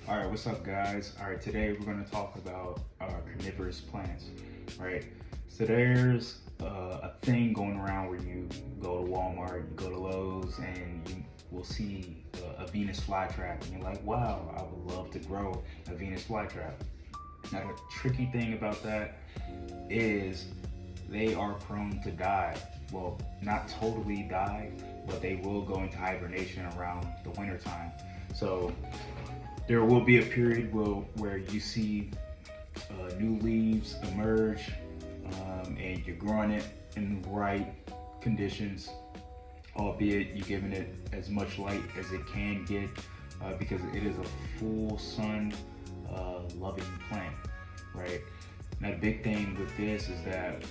All right, what's up, guys? All right, today we're going to talk about carnivorous plants, right? So there's a thing going around where you go to Walmart, you go to Lowe's, and you will see a Venus flytrap, and you're like, wow, I would love to grow a Venus flytrap. Now, the tricky thing about that is they are prone to die. Well, not totally die, but they will go into hibernation around the winter time. So there will be a period where you see new leaves emerge, and you're growing it in the right conditions, albeit you're giving it as much light as it can get, because it is a full sun loving plant, right? Now the big thing with this is that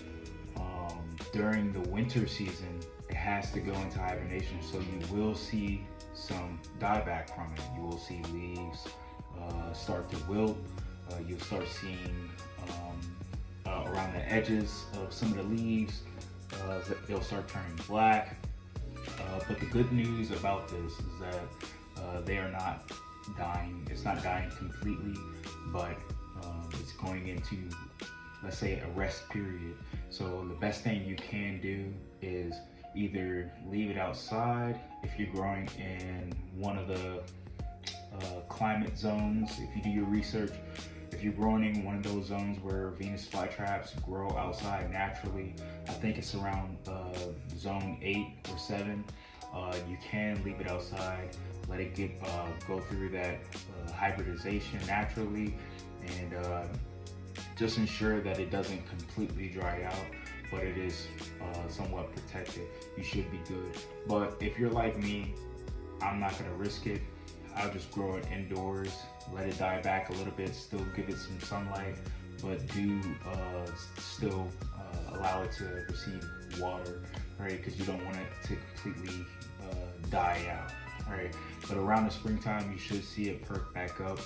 during the winter season, it has to go into hibernation, so you will see some dieback from it. You will see leaves start to wilt. You'll start seeing around the edges of some of the leaves, they'll start turning black. But the good news about this is that they are not dying. It's not dying completely, but it's going into, let's say, a rest period. So the best thing you can do is either leave it outside if you're growing in one of the climate zones. If you do your research, if you're growing in one of those zones where Venus flytraps grow outside naturally, I think it's around zone 8 or 7. You can leave it outside, let it go through that hybridization naturally, and just ensure that it doesn't completely dry out, but it is somewhat protected. You should be good. But if you're like me, I'm not gonna risk it. I'll just grow it indoors, let it die back a little bit, still give it some sunlight, but do still allow it to receive water, right? Because you don't want it to completely die out, right? But around the springtime, you should see it perk back up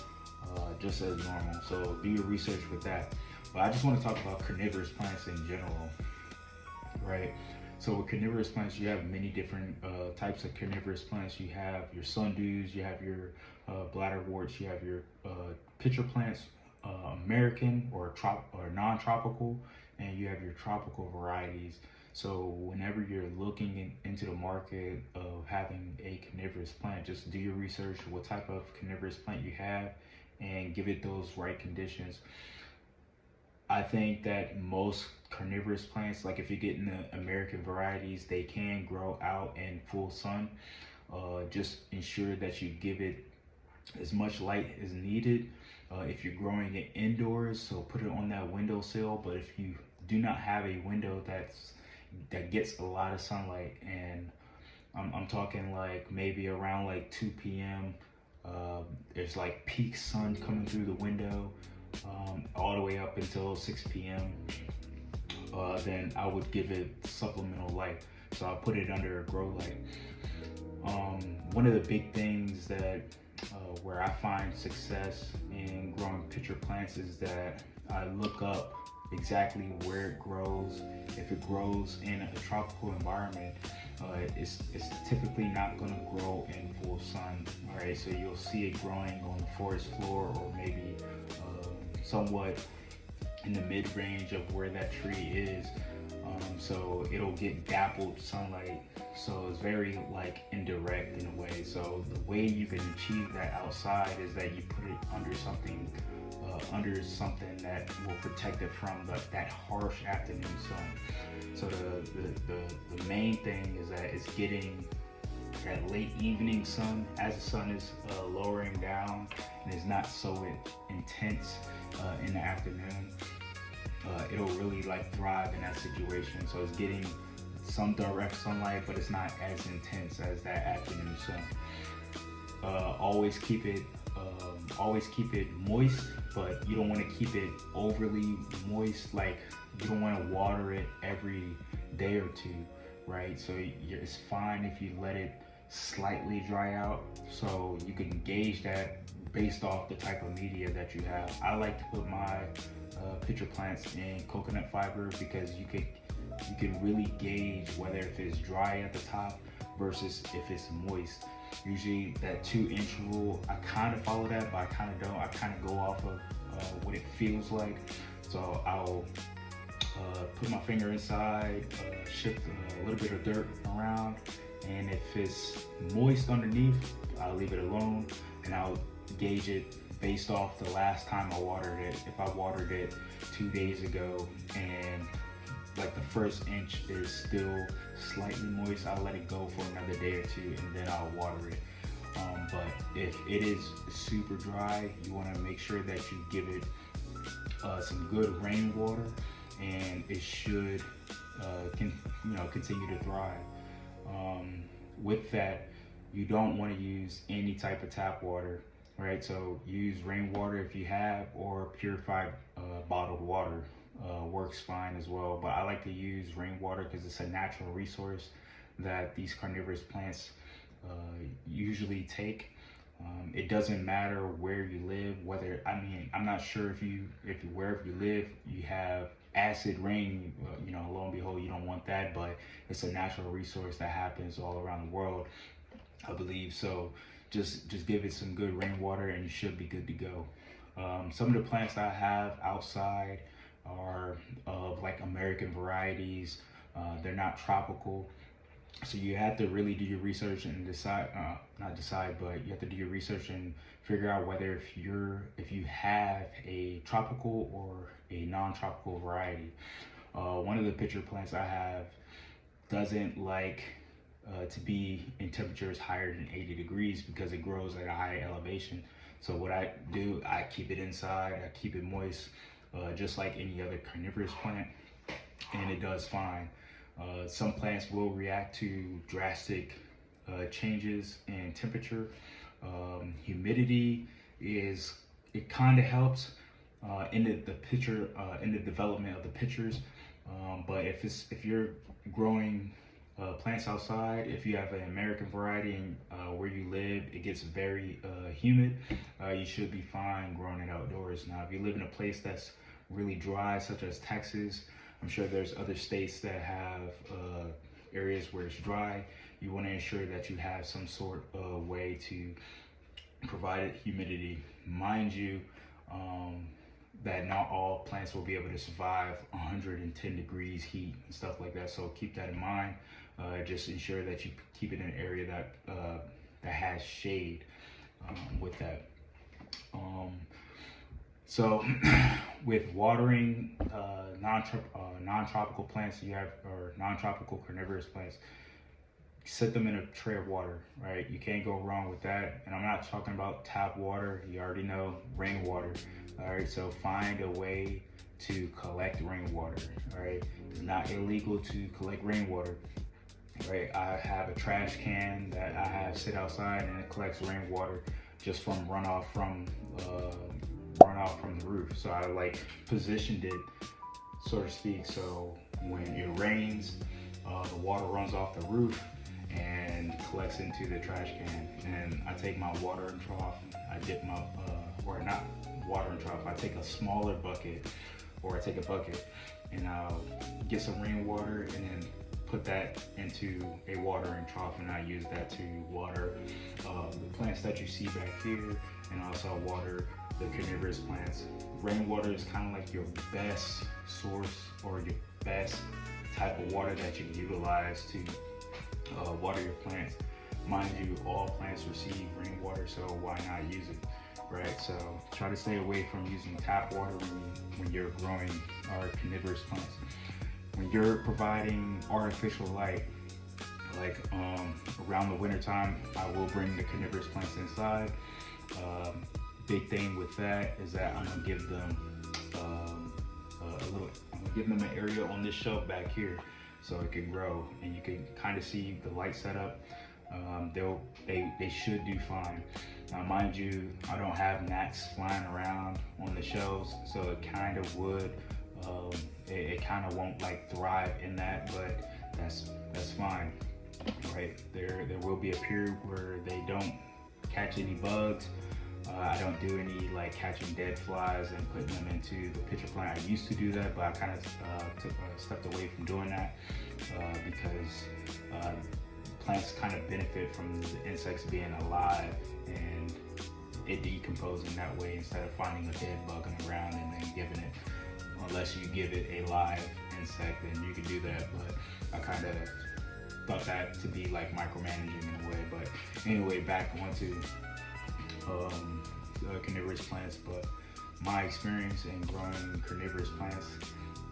just as normal. So do your research with that. But I just want to talk about carnivorous plants in general, right? So with carnivorous plants, you have many different types of carnivorous plants. You have your sundews, you have your bladderworts, you have your pitcher plants, American or non-tropical, and you have your tropical varieties. So whenever you're looking into the market of having a carnivorous plant, just do your research, what type of carnivorous plant you have, and give it those right conditions. I think that most carnivorous plants, like if you're getting the American varieties, they can grow out in full sun. Just ensure that you give it as much light as needed. If you're growing it indoors, so put it on that windowsill. But if you do not have a window that gets a lot of sunlight, and I'm talking like maybe around like 2 p.m. There's like peak sun coming through the window, all the way up until 6 p.m. Then I would give it supplemental light. So I'll put it under a grow light. One of the big things that where I find success in growing pitcher plants is that I look up exactly where it grows. If it grows in a tropical environment, it's typically not going to grow in full sun. All right, so you'll see it growing on the forest floor, or maybe somewhat in the mid-range of where that tree is. So it'll get dappled sunlight, so it's very like indirect in a way. So the way you can achieve that outside is that you put it under something that will protect it from that harsh afternoon sun. So the main thing is that it's getting that late evening sun as the sun is lowering down and is not so intense in the afternoon. It'll really like thrive in that situation. So it's getting some direct sunlight, but it's not as intense as that afternoon sun. Always keep it moist, but you don't want to keep it overly moist. Like, you don't want to water it every day or two, right? So it's fine if you let it slightly dry out, so you can gauge that based off the type of media that you have. I like to put my pitcher plants in coconut fiber, because you can really gauge whether if it's dry at the top versus if it's moist. Usually that 2-inch rule, I kind of follow that, but I kind of don't. I kind of go off of what it feels like. So I'll put my finger inside, shift a little bit of dirt around, and if it's moist underneath, I'll leave it alone, and I'll gauge it based off the last time I watered it. If I watered it 2 days ago and like the first inch is still slightly moist, I'll let it go for another day or two, and then I'll water it. But if it is super dry, you want to make sure that you give it some good rainwater, and it should continue to thrive. With that, you don't want to use any type of tap water, right? So use rainwater if you have, or purified bottled water works fine as well. But I like to use rainwater because it's a natural resource that these carnivorous plants usually take. It doesn't matter where you live, I'm not sure if wherever you live, you have acid rain, lo and behold, you don't want that, but it's a natural resource that happens all around the world, I believe. So just give it some good rainwater and you should be good to go. Some of the plants that I have outside are of like American varieties. They're not tropical. So you have to really do your research and but you have to do your research and figure out whether if you have a tropical or a non-tropical variety. One of the pitcher plants I have doesn't like to be in temperatures higher than 80 degrees because it grows at a high elevation. So what I do, I keep it inside, I keep it moist, just like any other carnivorous plant, and it does fine. Some plants will react to drastic changes in temperature. Humidity it kind of helps in the development of the pitchers. But if you're growing plants outside, if you have an American variety and where you live, it gets very humid, you should be fine growing it outdoors. Now, if you live in a place that's really dry, such as Texas, I'm sure there's other states that have areas where it's dry. You want to ensure that you have some sort of way to provide humidity. Mind you, that not all plants will be able to survive 110 degrees heat and stuff like that. So keep that in mind. Just ensure that you keep it in an area that has shade with that. So with watering non-tropical plants or non-tropical carnivorous plants, set them in a tray of water, right? You can't go wrong with that. And I'm not talking about tap water. You already know rainwater. All right, so find a way to collect rainwater. All right, it's not illegal to collect rainwater. Right, I have a trash can that I have sit outside, and it collects rainwater just from runoff from the roof. So I like positioned it, so to speak, so when it rains, the water runs off the roof and collects into the trash can. And I take my watering trough, I dip my or not watering trough, I take a smaller bucket, or I take a bucket and I'll get some rainwater and then put that into a watering trough, and I use that to water the plants that you see back here, and also water the carnivorous plants. Rainwater is kind of like your best source or your best type of water that you can utilize to water your plants. Mind you, all plants receive rainwater, so why not use it, right? So try to stay away from using tap water when you're growing our carnivorous plants. When you're providing artificial light, like around the winter time, I will bring the carnivorous plants inside. Big thing with that is that I'm gonna give them an area on this shelf back here so it can grow, and you can kind of see the light setup. They should do fine. Now, mind you, I don't have gnats flying around on the shelves, so it kind of would. It kind of won't like thrive in that, but that's fine, right? There will be a period where they don't catch any bugs. I don't do any like catching dead flies and putting them into the pitcher plant. I used to do that, but I kind of stepped away from doing that because plants kind of benefit from the insects being alive and it decomposing that way instead of finding a dead bug on the ground and then giving it, unless you give it a live insect, then you can do that. But I kind of thought that to be like micromanaging in a way. But anyway, back onto carnivorous plants. But my experience in growing carnivorous plants,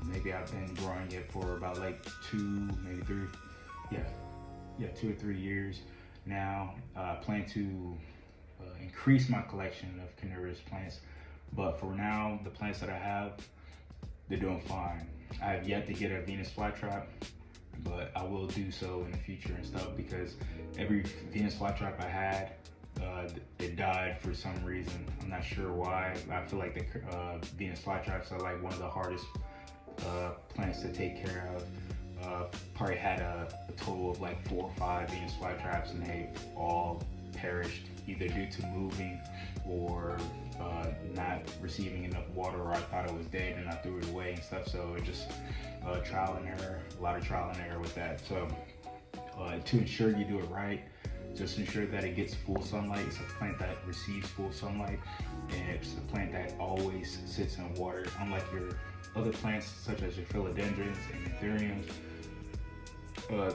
maybe I've been growing it for about like 2 or 3 years now. I plan to increase my collection of carnivorous plants, but for now, the plants that I have, they're doing fine. I have yet to get a Venus flytrap, but I will do so in the future and stuff, because every Venus flytrap I had, it died for some reason. I'm not sure why. I feel like the Venus flytraps are like one of the hardest plants to take care of. Probably had a total of like 4 or 5 Venus flytraps, and they all perished either due to moving or not receiving enough water, or I thought it was dead and I threw it away and stuff. So it just trial and error, a lot of trial and error with that. So to ensure you do it right, just ensure that it gets full sunlight. It's a plant that receives full sunlight, and it's a plant that always sits in water, unlike your other plants such as your philodendrons and anthuriums.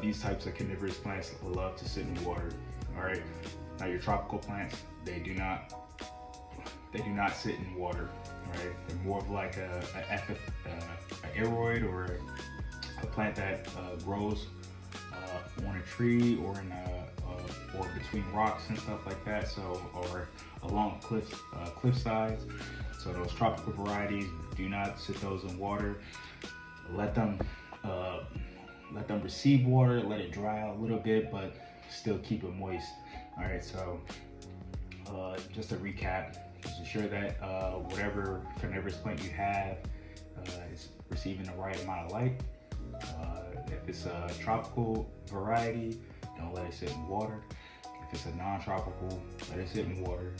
These types of carnivorous plants love to sit in water. All right, now your tropical plants, they do not sit in water. All right, they're more of like an aeroid, or a plant that grows on a tree or in or between rocks and stuff like that. So, or along cliff sides. So those tropical varieties, do not sit those in water. Let them receive water, let it dry out a little bit, but still keep it moist. All right, so just to recap, just ensure that whatever carnivorous plant you have is receiving the right amount of light. If it's a tropical variety, don't let it sit in water. If it's a non-tropical, let it sit in water.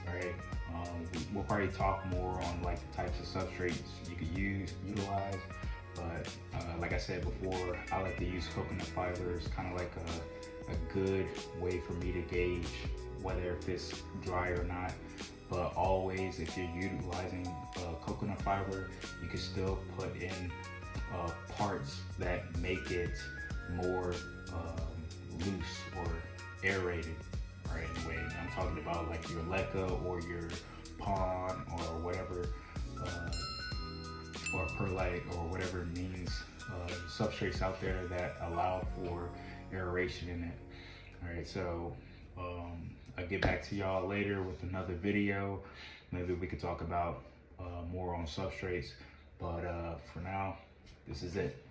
All right, we'll probably talk more on like the types of substrates you could utilize. But like I said before, I like to use coconut fiber. It's kind of like a good way for me to gauge whether if it's dry or not. But always, if you're utilizing coconut fiber, you can still put in parts that make it more loose or aerated, right? Anyway, I'm talking about like your leca or your pond or whatever, or perlite or whatever means substrates out there that allow for aeration in it. All right, so I'll get back to y'all later with another video. Maybe we could talk about more on substrates, but for now, this is it.